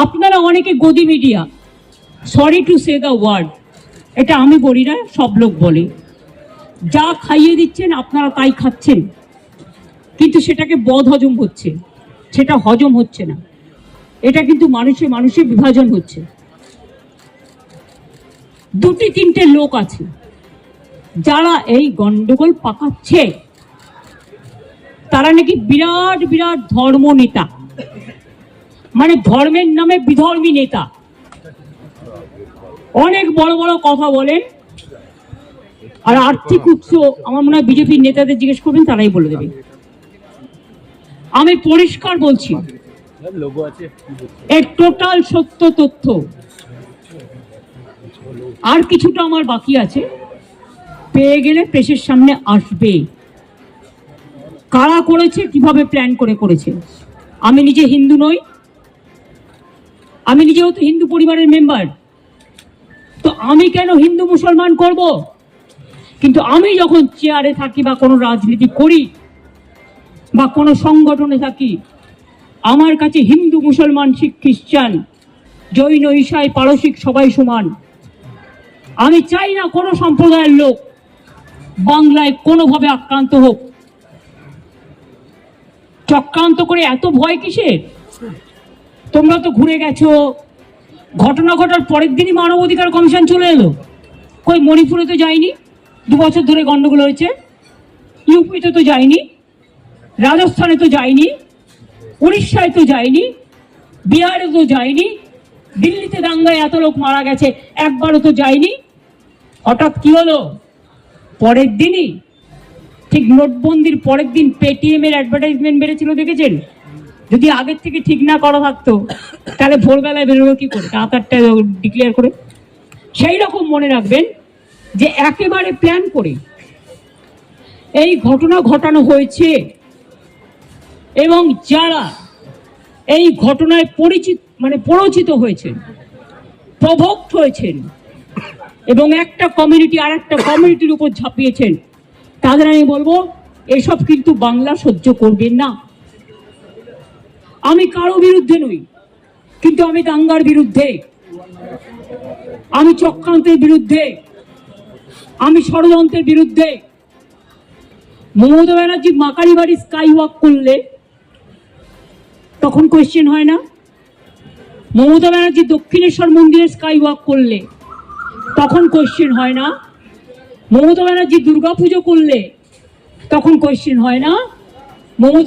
আপনারা অনেকে গদি media, sorry to say the word, এটা আমি বলি না, সব লোক বলে, যা খাইয়ে দিচ্ছেন আপনারা তাই খাচ্ছেন, কিন্তু সেটাকে বদ হজম হচ্ছে, সেটা হজম হচ্ছে না, এটা কিন্তু মানুষে মানুষে বিভাজন হচ্ছে। দুটি তিনটে লোক আছে যারা এই গন্ডগোল পাকাচ্ছে, তারা নাকি বিরাট বিরাট ধর্ম নেতা, মানে ধর্মের নামে বিধর্মী নেতা, অনেক বড় বড় কথা বলেন। আর আর্থিক উৎস আমার মনে হয় বিজেপির নেতাদের জিজ্ঞেস করবেন, তারাই বলে দেবে। আমি পরিষ্কার বলছি, এর টোটাল সত্য তথ্য। আর কিছুটা আমার বাকি আছে, পেয়ে গেলে প্রেসের সামনে আসবে। কারা করেছে, কিভাবে প্ল্যান করে করেছে। আমি নিজে হিন্দু নই, আমি নিজেও তো হিন্দু পরিবারের মেম্বার, তো আমি কেন হিন্দু মুসলমান করব? কিন্তু আমি যখন চেয়ারে থাকি বা কোনো রাজনীতি করি বা কোনো সংগঠনে থাকি, আমার কাছে হিন্দু মুসলমান শিখ খ্রিস্টান জৈন ঈসাই পারসিক সবাই সমান। আমি চাই না কোনো সম্প্রদায়ের লোক বাংলায় কোনোভাবে আক্রান্ত হোক। চক্রান্ত করে এত ভয় কিসের? তোমরা তো ঘুরে গেছো, ঘটনা ঘটার পরের দিনই মানবাধিকার কমিশন চলে এলো। কই মণিপুরে তো যায়নি, 2 বছর ধরে গন্ডগোল হয়েছে। ইউপিতে তো যায়নি, রাজস্থানে তো যায়নি, উড়িষ্যায় তো যায়নি, বিহারে তো যায়নি, দিল্লিতে দাঙ্গায় এত লোক মারা গেছে, একবারও তো যায়নি। হঠাৎ কি হলো? পরের দিনই, ঠিক নোটবন্দির পরের দিন পেটিএম এর অ্যাডভার্টাইজমেন্ট বেড়েছিল, দেখেছেন? যদি আগের থেকে ঠিক না করা থাকতো তাহলে ভোরবেলায় বেরোলো কি করে, রাতটা ডিক্লেয়ার করে। সেই রকম মনে রাখবেন যে একেবারে প্ল্যান করে এই ঘটনা ঘটানো হয়েছে, এবং যারা এই ঘটনায় পরিচিত হয়েছেন, প্রভোক্ট হয়েছেন এবং একটা কমিউনিটি আর একটা কমিউনিটির উপর ঝাঁপিয়েছেন, তাদের আমি বলবো এসব কিন্তু বাংলা সহ্য করবেন না। আমি কারো বিরুদ্ধে নই, কিন্তু আমি দাঙ্গার বিরুদ্ধে, আমি চক্রান্তের বিরুদ্ধে, আমি ষড়যন্ত্রের বিরুদ্ধে। মমতা ব্যানার্জি মাকারি বাড়ি স্কাই ওয়াক করলে তখন কোয়েশ্চেন হয় না? মমতা ব্যানার্জি দক্ষিণেশ্বর মন্দিরে স্কাই ওয়াক করলে তখন কোয়েশ্চেন হয় না? মমতা ব্যানার্জি দুর্গাপুজো করলে তখন কোয়েশ্চেন হয় না? মমতা